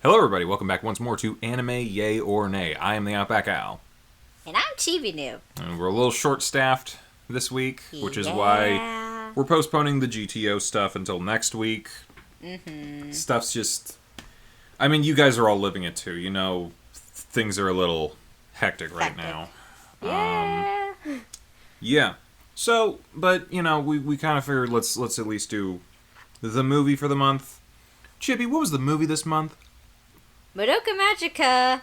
Hello, everybody. Welcome back once more to Anime Yay or Nay. I am the Outback Al. And I'm Chibi New. And we're a little short-staffed this week, which is why we're postponing the GTO stuff until next week. Stuff's just... I mean, you guys are all living it too. You know, things are a little hectic right now. Yeah. So, but, you know, we kind of figured let's at least do the movie for the month. Chippy, what was the movie this month? Madoka Magica,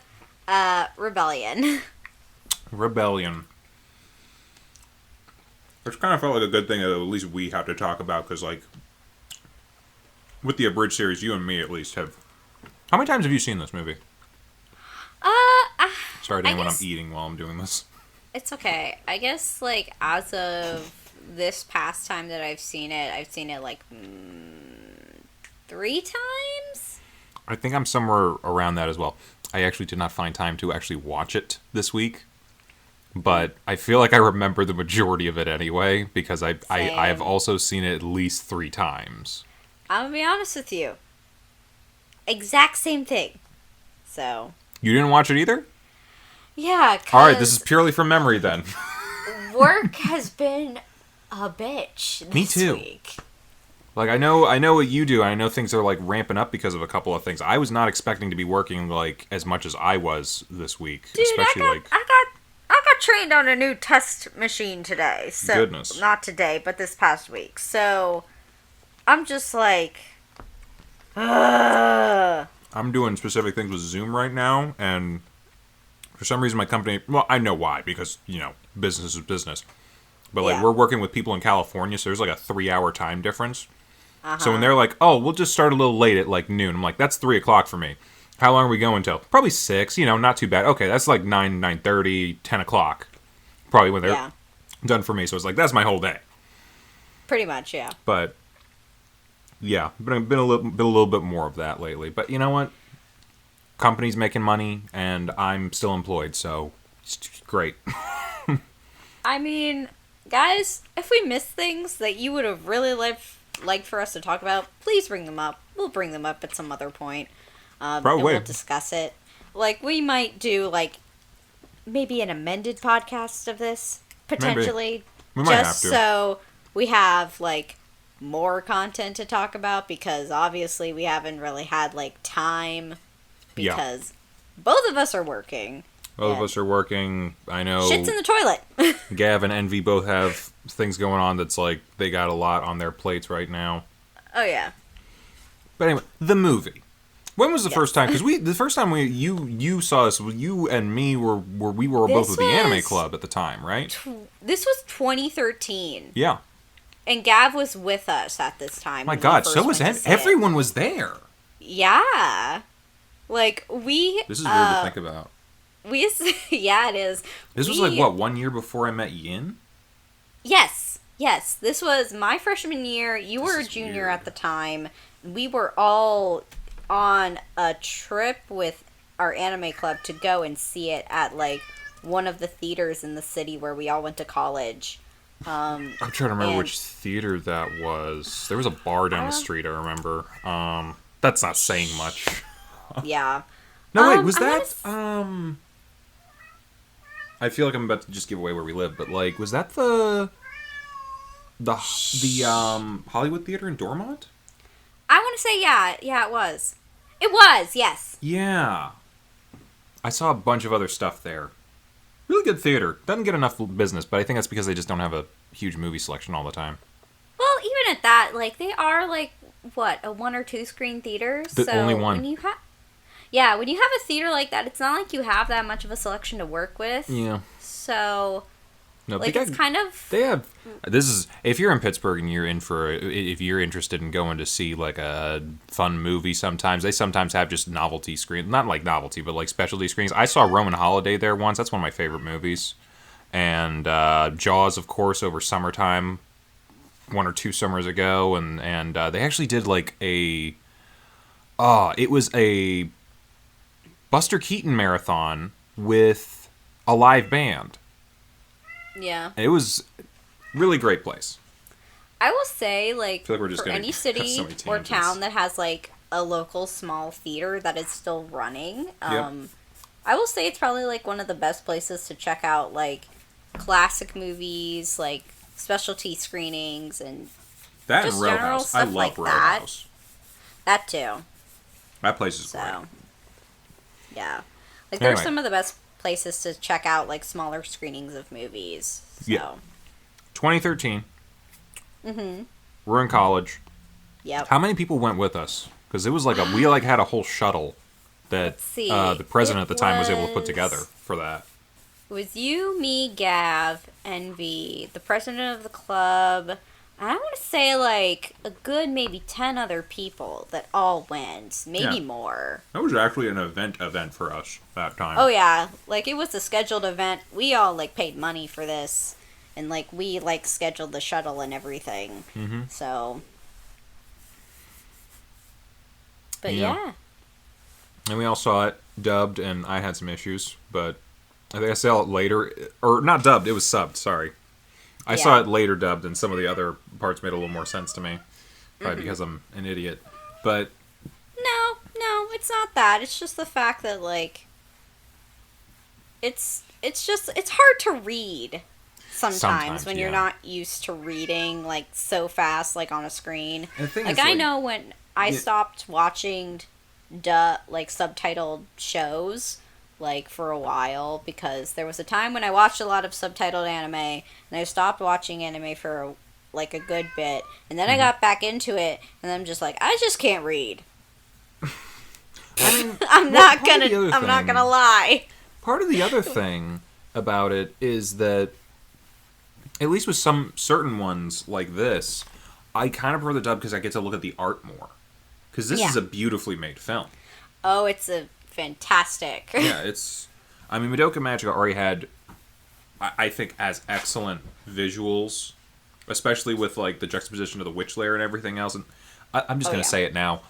Rebellion. Rebellion. Which kind of felt like a good thing that at least we have to talk about, because, like, with the Abridged series, you and me at least have... How many times have you seen this movie? Sorry, Dan, when I'm eating while I'm doing this. It's okay. I guess, like, as of this past time that I've seen it, like, 3 times? I think I'm somewhere around that as well. I actually did not find time to actually watch it this week. But I feel like I remember the majority of it anyway, because I have also seen it at least 3 times. I'm gonna be honest with you. Exact same thing. So. You didn't watch it either? Yeah, alright, this is purely from memory then. Work has been a bitch this Me too. week. Like, I know what you do, and I know things are, like, ramping up because of a couple of things. I was not expecting to be working, like, as much as I was this week. Dude, especially, I got trained on a new test machine today. So, goodness. Not today, but this past week. So, I'm just like... I'm doing specific things with Zoom right now, and for some reason my company... Well, I know why, because, you know, business is business. But, like, we're working with people in California, so there's, like, a 3-hour time difference. So when they're like, oh, we'll just start a little late at, like, noon. I'm like, that's 3 o'clock for me. How long are we going till? Probably 6, you know, not too bad. Okay, that's like 9:30, 10 o'clock. Probably when they're done for me. So it's like, that's my whole day. Pretty much, yeah. But, yeah, been a little bit more of that lately. But you know what? Company's making money, and I'm still employed, so it's great. I mean, guys, if we miss things that you would have really liked for us to talk about, please bring them up. We'll bring them up at some other point. Probably. And we'll discuss it. Like, we might do, like, maybe an amended podcast of this, potentially. Maybe. We might have to. So we have, like, more content to talk about, because obviously we haven't really had, like, time, because both of us are working. Both of us are working. I know. Shit's in the toilet. Gav and Envy both have things going on that's like, they got a lot on their plates right now. Oh, yeah. But anyway, the movie. When was the first time? Because the first time you saw us, you and me were both with the anime club at the time, right? This was 2013. Yeah. And Gav was with us at this time. My God, so was everyone was there. Yeah. Like, we... This is weird to think about. Yeah, it is. This was like, what, 1 year before I met Yin? Yes. This was my freshman year. You were a junior at the time. We were all on a trip with our anime club to go and see it at, like, one of the theaters in the city where we all went to college. I'm trying to remember which theater that was. There was a bar down the street, I remember. That's not saying much. Yeah. No, wait, was that... I feel like I'm about to just give away where we live, but, like, was that the Hollywood Theater in Dormont? I want to say yeah. Yeah, it was. It was, yes. Yeah. I saw a bunch of other stuff there. Really good theater. Doesn't get enough business, but I think that's because they just don't have a huge movie selection all the time. Well, even at that, like, they are, like, what, a 1 or 2 screen theater? The only one. When you have a theater like that, it's not like you have that much of a selection to work with. Yeah. So... No, like, it's kind of... They have... This is... If you're in Pittsburgh and you're if you're interested in going to see, like, a fun movie sometimes, they sometimes have just novelty screens. Not, like, novelty, but, like, specialty screens. I saw Roman Holiday there once. That's one of my favorite movies. And Jaws, of course, over summertime, 1 or 2 summers ago. And they actually did, like, a... it was a Buster Keaton marathon with a live band. Yeah. It was really great place. I will say, like, I feel like we're just for any city so or town that has, like, a local small theater that is still running. Yep. I will say it's probably like one of the best places to check out like classic movies, like specialty screenings, and That just and general Roadhouse. I stuff love like that. Roadhouse. That too. That place is great. So, yeah. Like, Anyway. there's some of the best places to check out, like, smaller screenings of movies. So. Yeah. 2013. Mm-hmm. We're in college. Yep. How many people went with us? Because it was like we like had a whole shuttle that Let's see. the president at the time was able to put was- together for that. It was you, me, Gav, Envy, the president of the club. I want to say, like, a good maybe 10 other people that all went. Maybe Yeah. more. That was actually an event for us that time. Oh, yeah. Like, it was a scheduled event. We all, like, paid money for this. And, like, we, like, scheduled the shuttle and everything. Mm-hmm. So. But, Yeah. yeah. And we all saw it dubbed, and I had some issues, but I think I saw it later. Or not dubbed, it was subbed, sorry. I saw Yeah. it later dubbed, and some of the other parts made a little more sense to me. Probably because I'm an idiot. But No, it's not that. It's just the fact that, like, it's hard to read sometimes when you're yeah. not used to reading, like, so fast, like, on a screen. And the thing Like, is, I know when I Yeah. stopped watching like, subtitled shows, like, for a while, because there was a time when I watched a lot of subtitled anime, and I stopped watching anime for, like, a good bit, and then I got back into it, and I'm just like, I just can't read. I mean, I'm well, not part of the gonna. other I'm not thing- gonna lie. Part of the other thing about it is that, at least with some certain ones like this, I kind of prefer the dub because I get to look at the art more. Because this Yeah. is a beautifully made film. Oh, it's a fantastic. Yeah, it's. I mean, Madoka Magica already had, I think, as excellent visuals, especially with like the juxtaposition of the witch layer and everything else. And I'm just Oh, gonna yeah. say it now.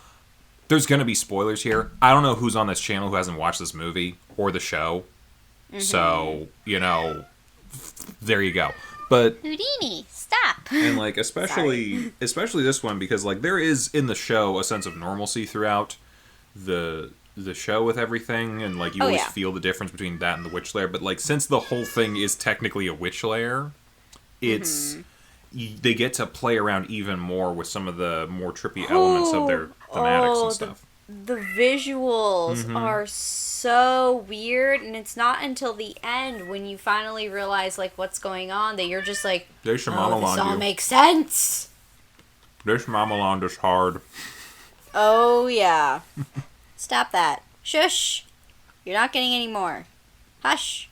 There's gonna be spoilers here. I don't know who's on this channel who hasn't watched this movie or the show. So, there you go. But Houdini, stop. and like especially this one, because like there is in the show a sense of normalcy throughout the show with everything, and like you Oh, always yeah. feel the difference between that and the witch lair. But like since the whole thing is technically a witch lair, it's they get to play around even more with some of the more trippy elements of their thematics and stuff. The visuals are so weird, and it's not until the end when you finally realize like what's going on that you're just like, They oh, Shyamalan this all you. makes sense. This Shyamalan is hard. Oh yeah. Stop that. Shush. You're not getting any more. Hush.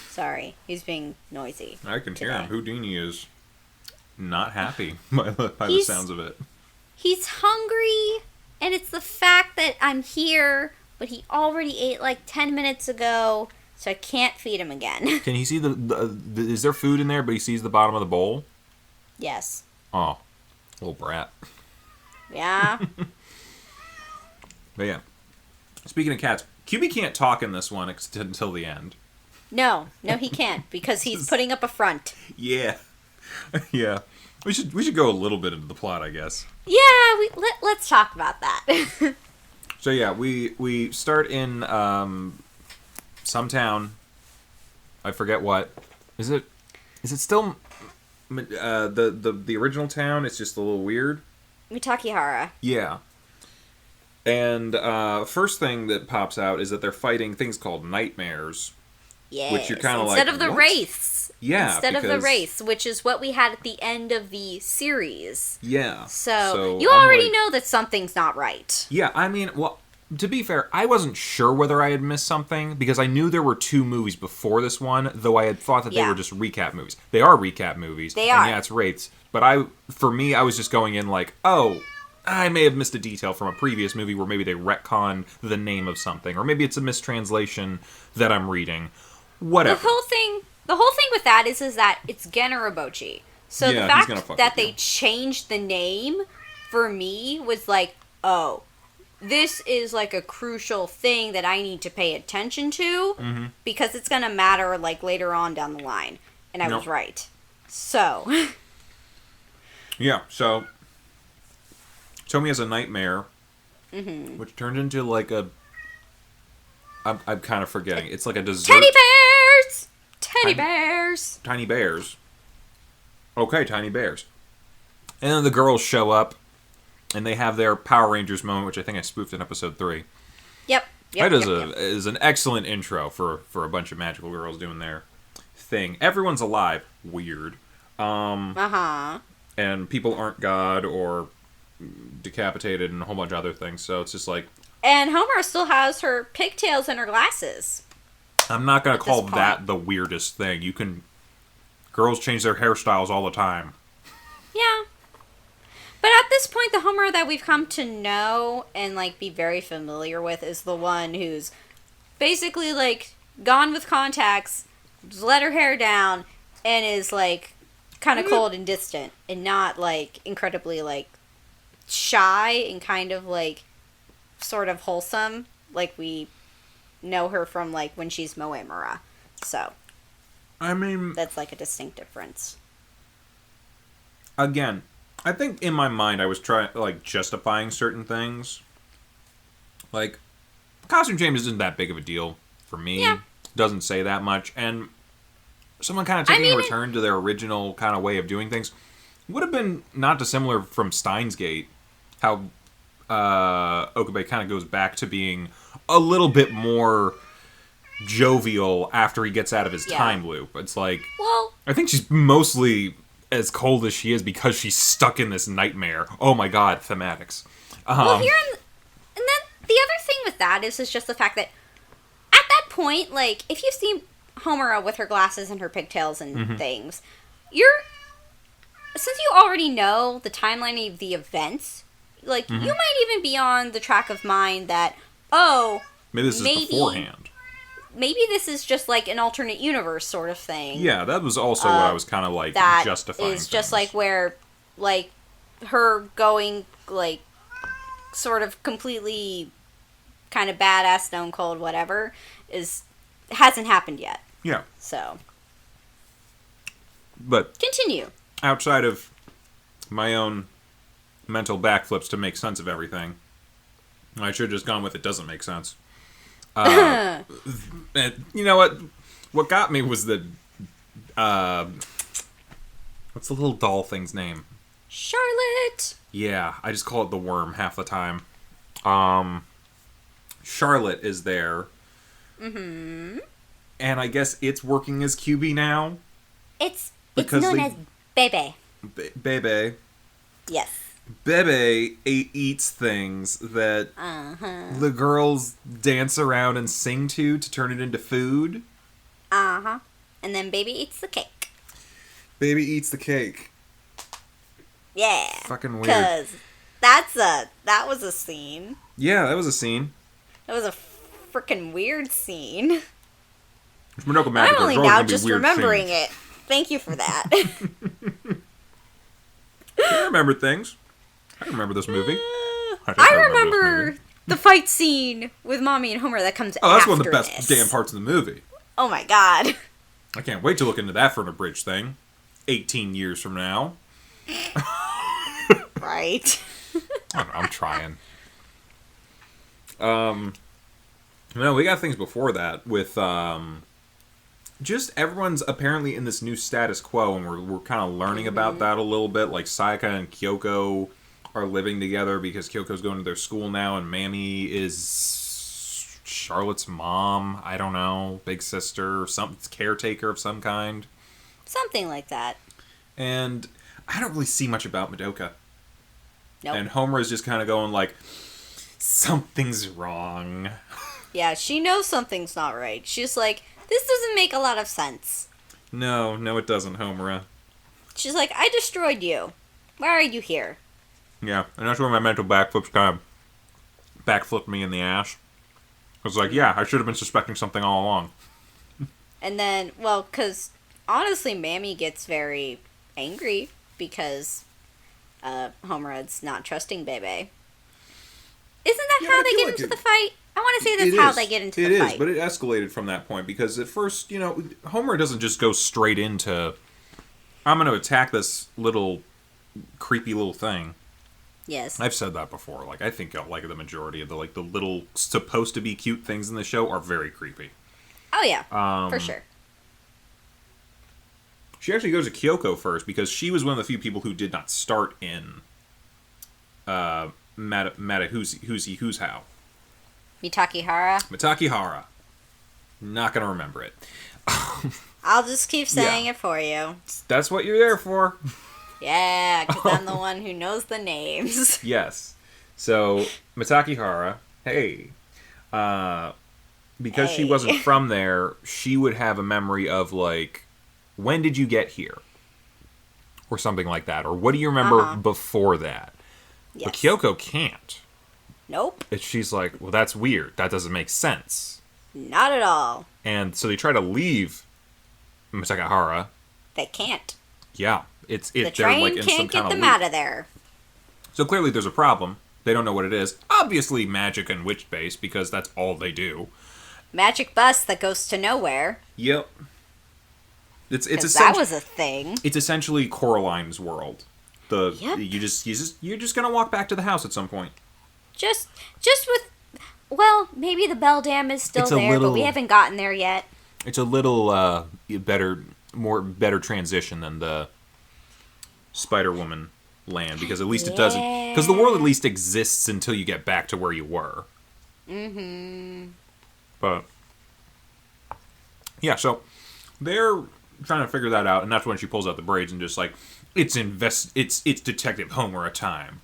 Sorry, he's being noisy. I can hear Today. him. Houdini is not happy by the He's- sounds of it. He's hungry, and it's the fact that I'm here, but he already ate like 10 minutes ago, so I can't feed him again. Can he see the is there food in there, but he sees the bottom of the bowl? Yes. Oh, little brat. Yeah. But yeah. Speaking of cats, QB can't talk in this one until the end. No, he can't, because he's putting up a front. Yeah. Yeah. We should go a little bit into the plot, I guess. Yeah, let's talk about that. So yeah, we start in some town. I forget what. Is it still the original town? It's just a little weird. Mitakihara. Yeah. And first thing that pops out is that they're fighting things called nightmares. Yes. Which you're kinda Instead like, of the what? wraiths. Yeah, Instead of the because- wraiths, which is what we had at the end of the series. Yeah. So you I'm already like- know that something's not right. Yeah, I mean, well, to be fair, I wasn't sure whether I had missed something because I knew there were 2 movies before this one, though I had thought that they Yeah. were just recap movies. They are recap movies. They and are. yeah, it's Wraiths. But for me, I was just going in like, oh, I may have missed a detail from a previous movie where maybe they retconned the name of something, or maybe it's a mistranslation that I'm reading. Whatever. The whole thing with that is that it's Generabochi. So Yeah, the he's gonna fact fuck that with they you. changed the name for me was like, oh, this is like a crucial thing that I need to pay attention to because it's gonna matter like later on down the line. And I was Nope. right. So Yeah, so Tomi has a nightmare which turned into like a... I'm kind of forgetting. It's like a dessert... Teddy bears! Teddy bears! Tiny bears. Okay, tiny bears. And then the girls show up, and they have their Power Rangers moment, which I think I spoofed in episode 3. Yep. That is an excellent intro for a bunch of magical girls doing their thing. Everyone's alive. Weird. And people aren't God or decapitated and a whole bunch of other things, so it's just like... And Homer still has her pigtails and her glasses. I'm not going to call that the weirdest thing. You can... Girls change their hairstyles all the time. Yeah. But at this point, the Homer that we've come to know and, like, be very familiar with is the one who's basically, like, gone with contacts, let her hair down, and is, like, kind of cold and distant, and not, like, incredibly, like, shy and kind of, like, sort of wholesome, like we know her from, like, when she's Moemura. So... I mean... That's, like, a distinct difference. Again, I think in my mind I was trying, like, justifying certain things. Like, costume change isn't that big of a deal for me. Yeah. Doesn't say that much. And someone kind of taking a return to their original kind of way of doing things would have been not dissimilar from Steins Gate. How Okabe kind of goes back to being a little bit more... jovial after he gets out of his time loop. It's like, well, I think she's mostly as cold as she is because she's stuck in this nightmare. Oh my god, thematics. Well, and then the other thing with that is just the fact that at that point, like, if you see Homura with her glasses and her pigtails and things, since you already know the timeline of the events, like, you might even be on the track of mind that, maybe this is beforehand. Maybe this is just, like, an alternate universe sort of thing. Yeah, that was also what I was kind of, like, justifying. That is just, like, where, like, her going, like, sort of completely kind of badass, stone cold, whatever, hasn't happened yet. Yeah. So. But. Continue. Outside of my own mental backflips to make sense of everything, I should have just gone with it doesn't make sense. And you know what? What got me was the what's the little doll thing's name? Charlotte. Yeah, I just call it the worm half the time. Charlotte is there. And I guess it's working as QB now. It's known as Bebe. Bebe. Yes. Bebe eats things that the girls dance around and sing to turn it into food. And then Baby eats the cake. Baby eats the cake. Yeah. Fucking weird. Because that was a scene. Yeah, that was a scene. That was a freaking weird scene. It's Madoka Magica. I'm only now just remembering it. Thank you for that. I remember things. I remember this movie. I remember the fight scene with Mommy and Homer that comes after this. That's one of the best damn parts of the movie. Oh my god. I can't wait to look into that for an abridged thing. 18 years from now. Right. I'm trying. No, we got things before that with just everyone's apparently in this new status quo, and we're kind of learning about that a little bit. Like Sayaka and Kyoko are living together because Kyoko's going to their school now, and Mammy is Charlotte's mom. I don't know, big sister, some caretaker of some kind, something like that. And I don't really see much about Madoka. Nope. And Homer is just kind of going like, something's wrong. Yeah, she knows something's not right. She's like, this doesn't make a lot of sense. No, it doesn't, Homura. She's like, I destroyed you. Why are you here? Yeah, and that's where my mental backflips kind of backflipped me in the ass. I was like, yeah, I should have been suspecting something all along. And then, well, because honestly, Mammy gets very angry because Homer's not trusting Bebe. Isn't that how they get into the fight? I want to say that's how they get into the fight. It is, but it escalated from that point because at first, Homer doesn't just go straight into, I'm going to attack this little creepy little thing. Yes. I've said that before. Like, I think like the majority of the like the little supposed to be cute things in the show are very creepy. Oh yeah, for sure. She actually goes to Kyoko first because she was one of the few people who did not start in Who's How. Mitakihara. Mitakihara. Not gonna remember it. I'll just keep saying it for you. That's what you're there for. Yeah, because I'm the one who knows the names. Yes. So, Mitakihara, hey. Because she wasn't from there, she would have a memory of, like, when did you get here? Or something like that. Or what do you remember before that? Yes. But Kyoko can't. Nope. She's like, well, that's weird. That doesn't make sense. Not at all. And so they try to leave Mitakihara. They can't. Yeah. The train like, in can't some get kind them of out of there. So clearly there's a problem. They don't know what it is. Obviously magic and witch base, because that's all they do. Magic bus that goes to nowhere. Yep. It's that was a thing. It's essentially Coraline's world. Yep. You're just gonna walk back to the house at some point. Just with, well, maybe the Bell Dam is still there, but we haven't gotten there yet. It's a little better transition than the Spider-Woman land, because at least it doesn't, because the world at least exists until you get back to where you were. Mm-hmm. But yeah, so they're trying to figure that out, and that's when she pulls out the braids and just like, it's Detective Homer time.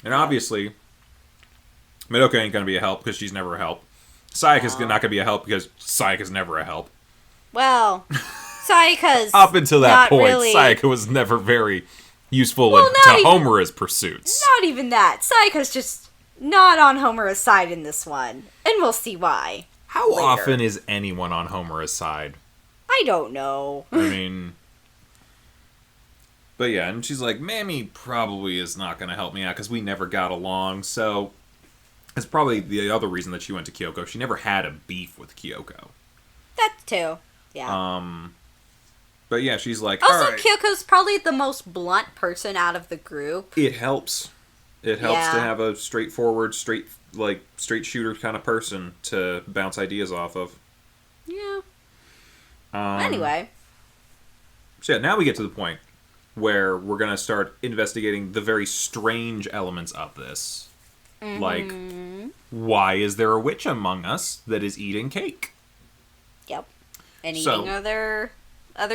And obviously, Madoka ain't gonna be a help because she's never a help. Sayaka's not gonna be a help because Sayaka's never a help. Well, Sayaka's up until that point, really... Sayaka was never very useful to Homura's pursuits. Not even that. Sayaka's just not on Homura's side in this one, and we'll see why. How often is anyone on Homura's side? I don't know. I mean... But yeah, and she's like, Mammy probably is not going to help me out because we never got along, so... It's probably the other reason that she went to Kyoko. She never had a beef with Kyoko. That too, yeah. But yeah, she's like, also, all right. Kyoko's probably the most blunt person out of the group. It helps. It helps to have a straightforward, straight shooter kind of person to bounce ideas off of. Yeah. Anyway. So yeah, now we get to the point where we're going to start investigating the very strange elements of this. Mm-hmm. Like, why is there a witch among us that is eating cake? Yep. And eating other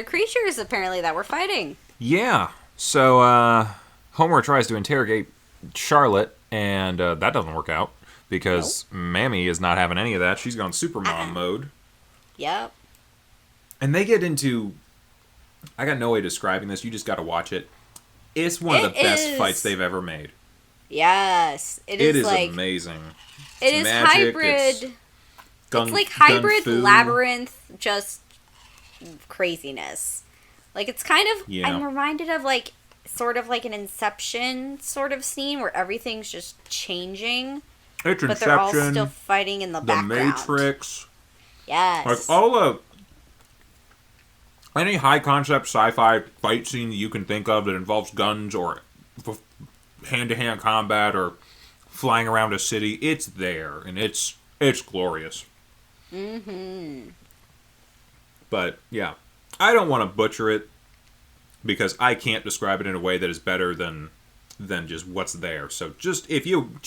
creatures, apparently, that we're fighting. Yeah. So, Homer tries to interrogate Charlotte, and that doesn't work out, because Mammy is not having any of that. She's gone super mom mode. Yep. And they get into... I got no way of describing this. You just got to watch it. It's one of the best fights they've ever made. Yes. It is like, amazing. It is magic, hybrid. It's like hybrid labyrinth, just craziness. Like, it's kind of... Yeah. I'm reminded of, like, sort of like an Inception sort of scene where everything's just changing. It's but Inception. They're all still fighting in the background. The Matrix. Yes. Like, all of... Any high-concept sci-fi fight scene that you can think of that involves guns or hand-to-hand combat or flying around a city, it's there, and it's glorious. Mm-hmm. But, yeah. I don't want to butcher it, because I can't describe it in a way that is better than just what's there. So if you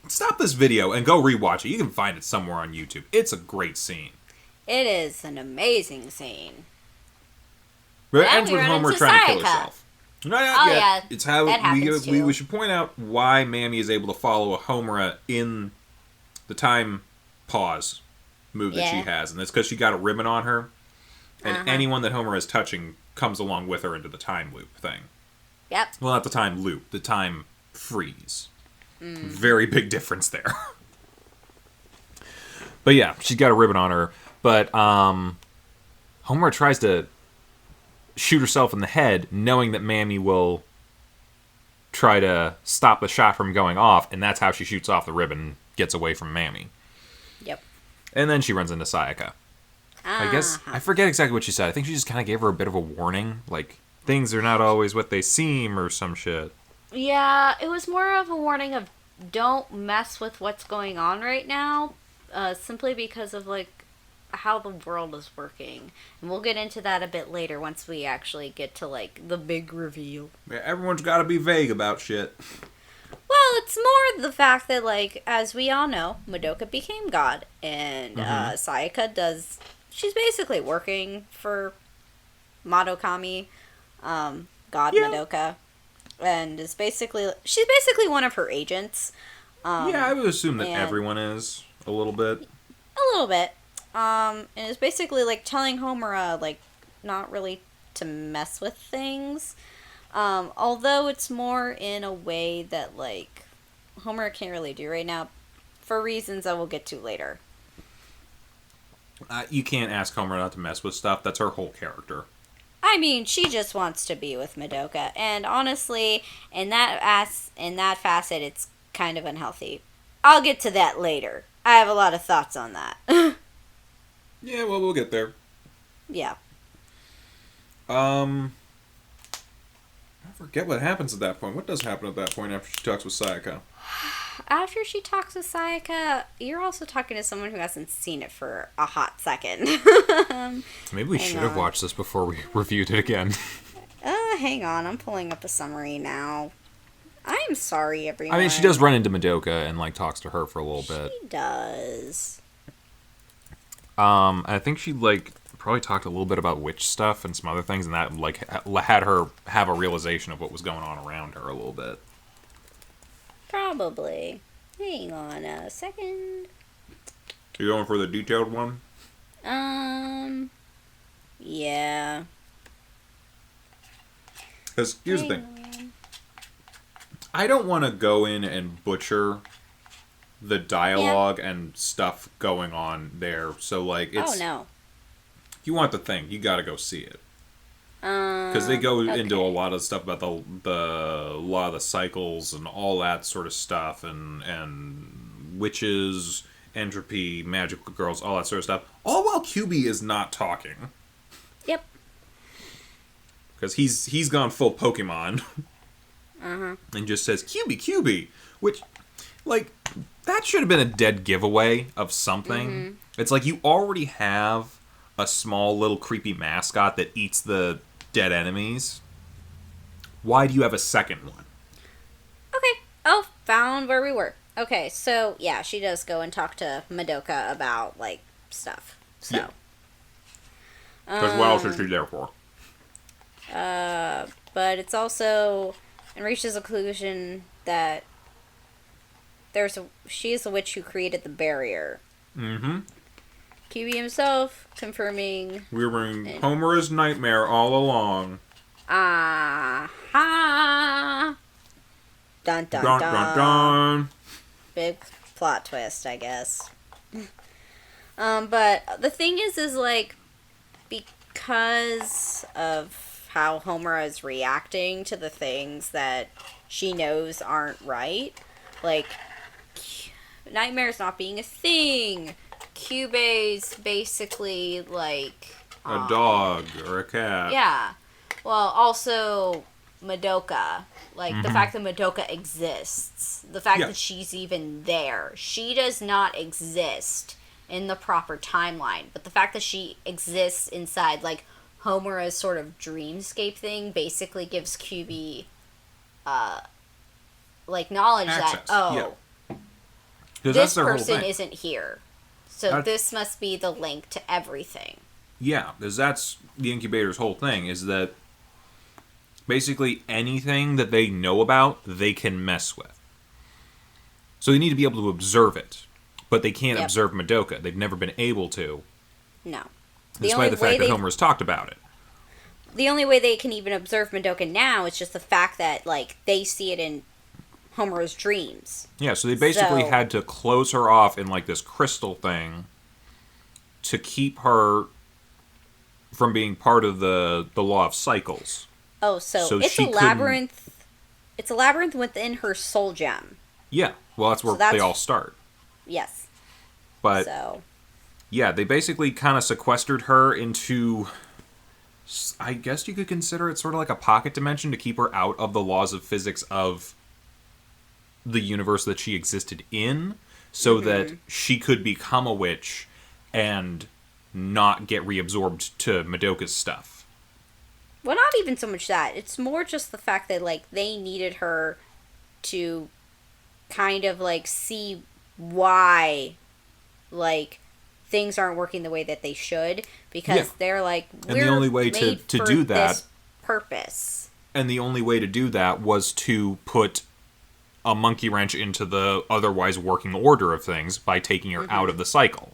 stop this video and go rewatch it, you can find it somewhere on YouTube. It's a great scene. It is an amazing scene. But it ends with Homer trying to kill herself. Not yet. Yeah. It's how we should point out why Mammy is able to follow a Homura in the time pause move that she has. And it's because she got a ribbon on her. And anyone that Homura is touching comes along with her into the time loop thing. Yep. Well, not the time loop. The time freeze. Very big difference there. But yeah, she's got a ribbon on her. But Homura tries to shoot herself in the head, knowing that Mammy will try to stop the shot from going off, and that's how she shoots off the ribbon and gets away from Mammy. Yep. And then she runs into Sayaka. I guess, I forget exactly what she said. I think she just kind of gave her a bit of a warning, like, things are not always what they seem, or some shit. Yeah, it was more of a warning of don't mess with what's going on right now, simply because of like how the world is working. And we'll get into that a bit later once we actually get to like the big reveal. Yeah, everyone's got to be vague about shit. Well, it's more the fact that, like, as we all know, Madoka became God, and Sayaka does. She's basically working for Madoka, God Yeah. Madoka, and she's basically one of her agents. Yeah, I would assume that and- everyone is a little bit. A little bit. And it's basically like telling Homura, like, not really to mess with things. Although it's more in a way that, like, Homura can't really do right now for reasons I will get to later. You can't ask Homer not to mess with stuff. That's her whole character. I mean, she just wants to be with Madoka, and honestly, in that facet, it's kind of unhealthy. I'll get to that later. I have a lot of thoughts on that. Yeah, well, we'll get there. Yeah. I forget what happens at that point. What does happen at that point after she talks with Sayaka? After she talks with Sayaka, you're also talking to someone who hasn't seen it for a hot second. Maybe we should have watched this before we reviewed it again. Hang on. I'm pulling up a summary now. I am sorry, everyone. I mean, she does run into Madoka and, like, talks to her for a little bit. She does. I think she, like, probably talked a little bit about witch stuff and some other things, and that, like, had her have a realization of what was going on around her a little bit. Probably. Hang on a second. You going for the detailed one? Yeah. Because here's the thing. I don't want to go in and butcher the dialogue and stuff going on there. So, like, it's... Oh, no. If you want the thing, you gotta go see it. Because they go into a lot of stuff about a lot of the cycles and all that sort of stuff, and witches, entropy, magical girls, all that sort of stuff. All while QB is not talking. Yep. Because he's gone full Pokemon. And just says, QB, which, like, that should have been a dead giveaway of something. It's like you already have a small little creepy mascot that eats the dead enemies. Why do you have a second one? Okay. Oh, found where we were. Okay, so, yeah, she does go and talk to Madoka about, like, stuff. So. Yeah. Because what else is she there for? But it's also... And reaches a conclusion that she is the witch who created the barrier. Mm-hmm. QB himself confirming... We were in Homer's nightmare all along. Aha! Dun dun Dun, dun. dun, dun. Big plot twist, I guess. But the thing is like, because of how Homer is reacting to the things that she knows aren't right, like, nightmares not being a thing, Cube's basically, like... A dog or a cat. Yeah. Well, also Madoka. Like, the fact that Madoka exists. The fact that she's even there. She does not exist in the proper timeline. But the fact that she exists inside, like, Homura's sort of dreamscape thing basically gives QB, like, knowledge Access. that, this person isn't here. So this must be the link to everything. Yeah, because that's the incubator's whole thing, is that basically anything that they know about, they can mess with. So they need to be able to observe it. But they can't observe Madoka. They've never been able to. No. Despite the fact that Homer has talked about it. The only way they can even observe Madoka now is just the fact that, like, they see it in Homer's dreams. Yeah, so they basically had to close her off in, like, this crystal thing to keep her from being part of the law of cycles. Oh, so it's a labyrinth. It's a labyrinth within her soul gem. Yeah, well, that's where they all start. Yes. But, yeah, they basically kind of sequestered her into I guess you could consider it sort of like a pocket dimension to keep her out of the laws of physics of the universe that she existed in, so that she could become a witch and not get reabsorbed to Madoka's stuff. Well, not even so much that. It's more just the fact that, like, they needed her to kind of, like, see why, like, things aren't working the way that they should, because they're like, we're and the only way to do that, this purpose. And the only way to do that was to put a monkey wrench into the otherwise working order of things by taking her out of the cycle.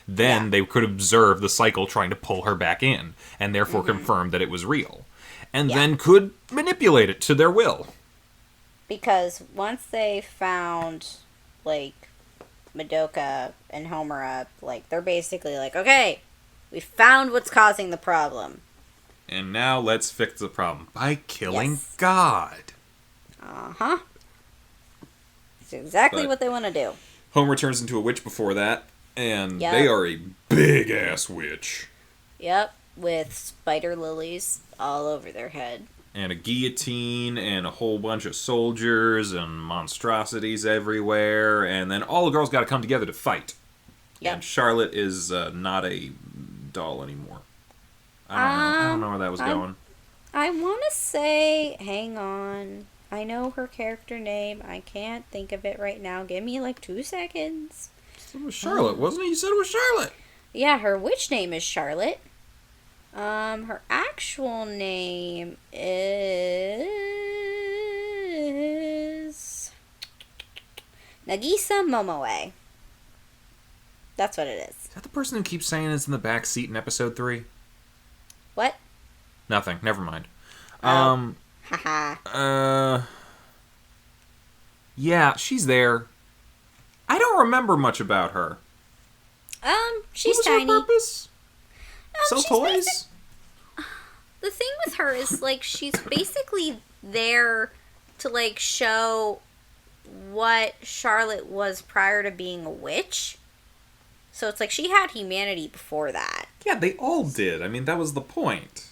Then they could observe the cycle trying to pull her back in, and therefore confirm that it was real. And then could manipulate it to their will. Because once they found, like, Madoka and Homura, like, they're basically like, okay, we found what's causing the problem. And now let's fix the problem by killing God. Uh-huh. It's exactly what they want to do. Homer turns into a witch before that, and they are a big-ass witch. Yep, with spider lilies all over their head. And a guillotine, and a whole bunch of soldiers, and monstrosities everywhere, and then all the girls got to come together to fight. Yep. And Charlotte is not a doll anymore. I don't know where that was going. I want to say, hang on. I know her character name. I can't think of it right now. Give me like 2 seconds. It was Charlotte, wasn't it? You said it was Charlotte. Yeah, her witch name is Charlotte. Her actual name is Nagisa Momoe. That's what it is. Is that the person who keeps saying it's in the back seat in episode 3? What? Nothing. Never mind. Haha. Yeah, she's there. I don't remember much about her. She's what was tiny. Her purpose? Sell toys? The thing with her is, like, she's basically there to, like, show what Charlotte was prior to being a witch. So it's like she had humanity before that. Yeah, they all did. I mean, that was the point.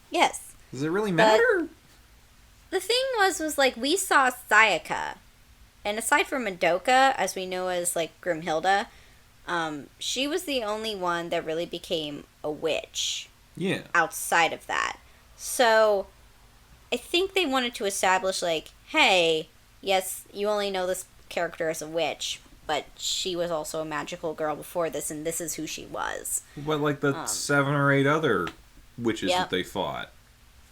Yes. Does it really matter? The thing was like, we saw Sayaka. And aside from Madoka, as we know as, like, Grimhilda, she was the only one that really became a witch. Yeah. Outside of that. So, I think they wanted to establish, like, hey, yes, you only know this character as a witch, but she was also a magical girl before this, and this is who she was. But, like, the 7 or 8 other witches that they fought.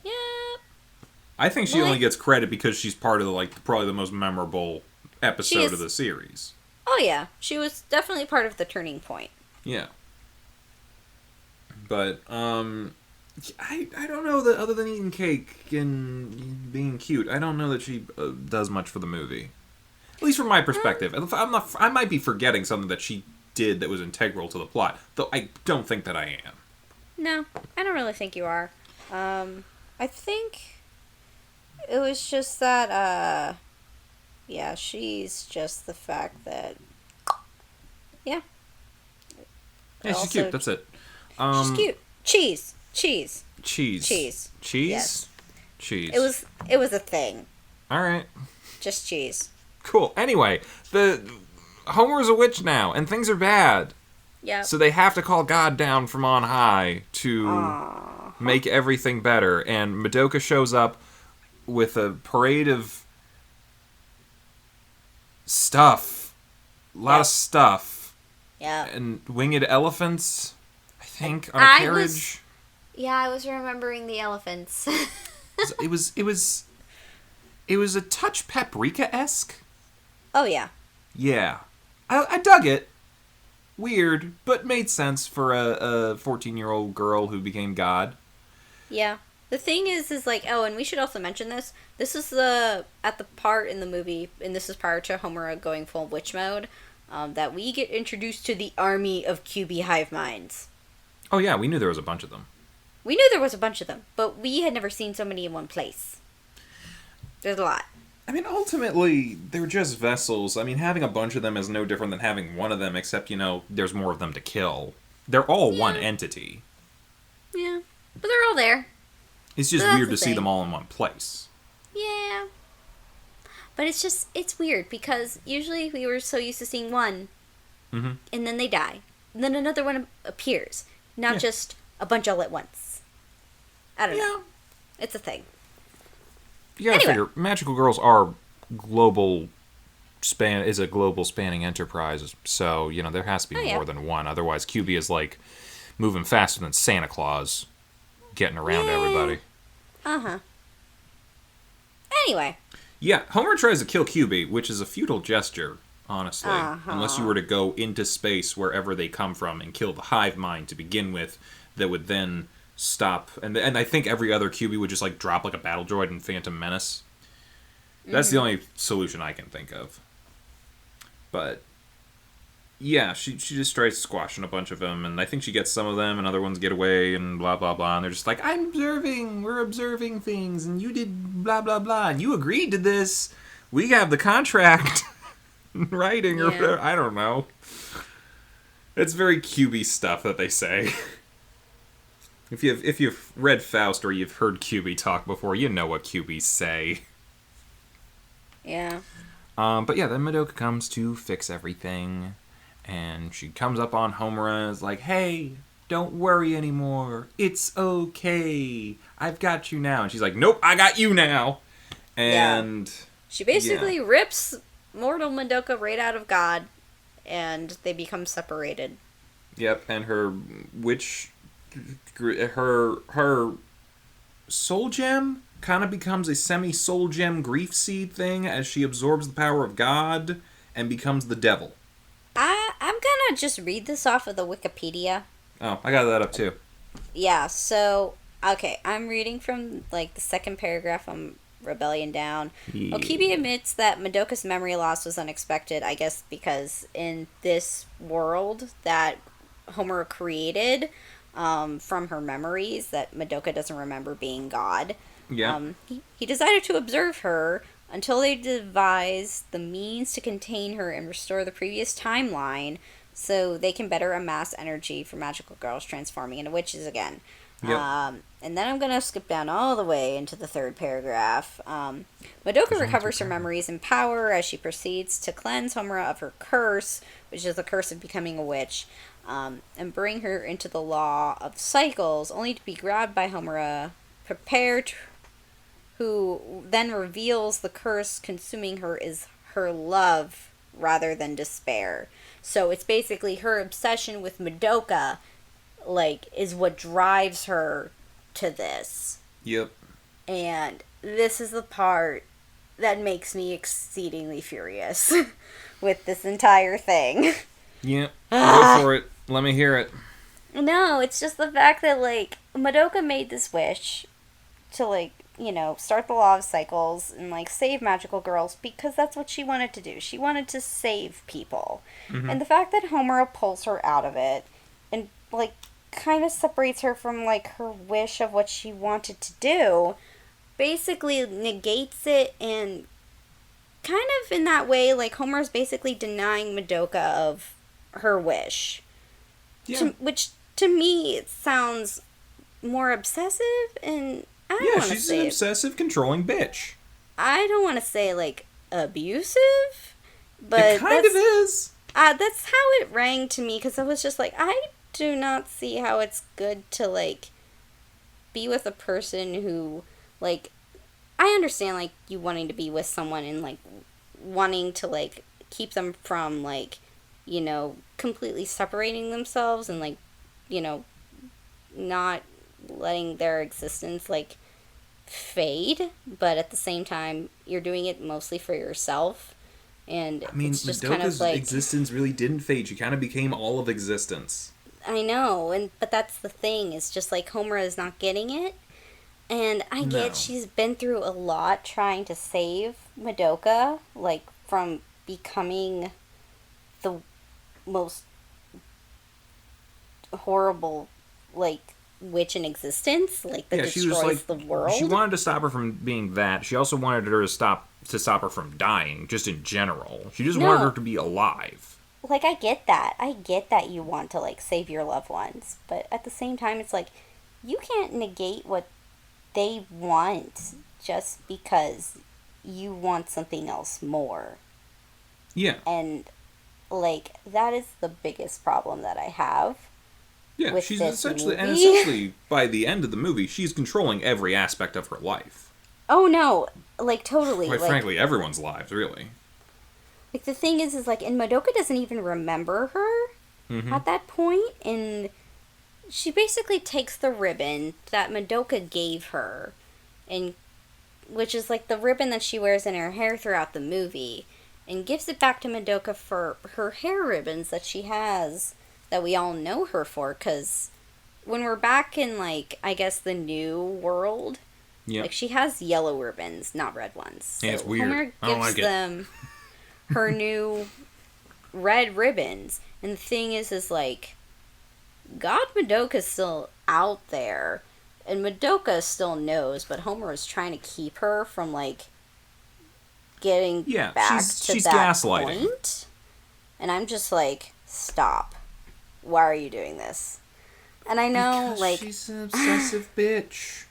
Yep. I think she only gets credit because she's part of, like, probably the most memorable episode of the series. Oh, yeah. She was definitely part of the turning point. Yeah. But, I don't know that other than eating cake and being cute, I don't know that she does much for the movie. At least from my perspective. I might be forgetting something that she did that was integral to the plot, though I don't think that I am. No, I don't really think you are. I think it was just that, yeah, she's just the fact that, yeah. Yeah, she's cute, that's it. She's cute. Cheese. Cheese. Cheese. Yes. Cheese. It was a thing. Alright. Just cheese. Cool. Anyway, Homer's a witch now, and things are bad. Yeah. So they have to call God down from on high to make everything better. And Madoka shows up with a parade of stuff. A lot of stuff. Yeah. And winged elephants, I think, on a carriage. I was remembering the elephants. It was a touch paprika-esque. Oh, yeah. Yeah. I dug it. Weird, but made sense for a 14-year-old girl who became God. Yeah. The thing is like, oh, and we should also mention this. This is at the part in the movie, and this is prior to Homura going full witch mode, that we get introduced to the army of QB hive minds. Oh, yeah, we knew there was a bunch of them. We knew there was a bunch of them, but we had never seen so many in one place. There's a lot. I mean, ultimately, they're just vessels. I mean, having a bunch of them is no different than having one of them, except, there's more of them to kill. They're all one entity. Yeah. But they're all there. It's just That's weird the to see thing. them all in one place. Yeah. But it's weird because usually we were so used to seeing one, Mm-hmm. and then they die. And then another one appears. Not Yeah. just a bunch all at once. I don't know. Yeah. It's a thing. You gotta Anyway. figure, magical girls are global is a global spanning enterprise, so, there has to be Oh, yeah. more than one. Otherwise, QB is like moving faster than Santa Claus getting around Yeah. everybody. Uh-huh. Anyway. Yeah, Homer tries to kill QB, which is a futile gesture, honestly. Uh-huh. Unless you were to go into space wherever they come from and kill the hive mind to begin with, that would then stop. And I think every other QB would just like drop like a battle droid in Phantom Menace. That's the only solution I can think of. But yeah, she just tries squashing a bunch of them, and I think she gets some of them, and other ones get away, and blah blah blah. And they're just like, we're observing things, and you did blah blah blah, and you agreed to this. We have the contract in writing, or Yeah. whatever. I don't know. It's very QB stuff that they say. If you've read Faust or you've heard QB talk before, you know what QBs say. Yeah. But yeah, then Madoka comes to fix everything, and she comes up on Homura and is like, hey, don't worry anymore. It's okay. I've got you now. And she's like, nope, I got you now. And She basically rips mortal Madoka right out of God, and they become separated. Yep, and her her soul gem kind of becomes a semi-soul gem grief seed thing as she absorbs the power of God and becomes the devil. I'm gonna just read this off of the Wikipedia. Oh, I got that up too. Yeah, so, okay, I'm reading from, like, the second paragraph on Rebellion Down. Yeah. Okibi admits that Madoka's memory loss was unexpected, I guess because in this world that Homer created, from her memories, that Madoka doesn't remember being God. Yeah. He decided to observe her until they devised the means to contain her and restore the previous timeline so they can better amass energy for magical girls transforming into witches again. Yep. And then I'm going to skip down all the way into the third paragraph. Madoka recovers her memories and power as she proceeds to cleanse Homura of her curse, which is the curse of becoming a witch, and bring her into the law of cycles, only to be grabbed by Homura, prepared, who then reveals the curse consuming her is her love rather than despair. So it's basically her obsession with Madoka, like, is what drives her to this. Yep. And this is the part that makes me exceedingly furious with this entire thing. Yep. Go for it. Let me hear it. No, it's just the fact that, like, Madoka made this wish to, like, start the law of cycles and, like, save magical girls because that's what she wanted to do. She wanted to save people. Mm-hmm. And the fact that Homura pulls her out of it and, like, kind of separates her from, like, her wish of what she wanted to do basically negates it, and kind of in that way, like, Homer's basically denying Madoka of her wish. Yeah. Which, to me, it sounds more obsessive, and I don't want to she's say an obsessive, controlling bitch. I don't want to say, like, abusive, but It kind of is. That's how it rang to me, because I was just like, I do not see how it's good to, like, be with a person who, like, I understand, like, you wanting to be with someone and, like, wanting to, like, keep them from, like, completely separating themselves and, like, not letting their existence, like, fade, but at the same time, you're doing it mostly for yourself. And I mean, it's just Madoka's kind of like, existence really didn't fade. She kind of became all of existence. I know, but that's the thing. It's just like Homura is not getting it. And I get she's been through a lot trying to save Madoka, like, from becoming the most horrible, like, witch in existence, like, that destroys the world. She wanted to stop her from being that. She also wanted her to stop her from dying, just in general. She just wanted her to be alive. Like, I get that. I get that you want to, like, save your loved ones. But at the same time, it's like, you can't negate what they want just because you want something else more. Yeah. And, like, that is the biggest problem that I have Yeah, with she's this essentially, movie. and essentially, by the end of the movie, she's controlling every aspect of her life. Oh, no. Like, totally. Quite like, frankly, everyone's lives, really. Like, the thing is, like, and Madoka doesn't even remember her Mm-hmm. at that point, and she basically takes the ribbon that Madoka gave her, and which is, like, the ribbon that she wears in her hair throughout the movie, and gives it back to Madoka for her hair ribbons that she has, that we all know her for, because when we're back in, like, I guess the new world, Yep. like, she has yellow ribbons, not red ones. So Yeah, it's weird. Homer I don't gives like it. them her new red ribbons. And the thing is like, God Madoka's still out there. And Madoka still knows, but Homer is trying to keep her from, like, getting back to she's that gaslighting. point. And I'm just like, stop. Why are you doing this? And I know, Because like, she's an obsessive bitch.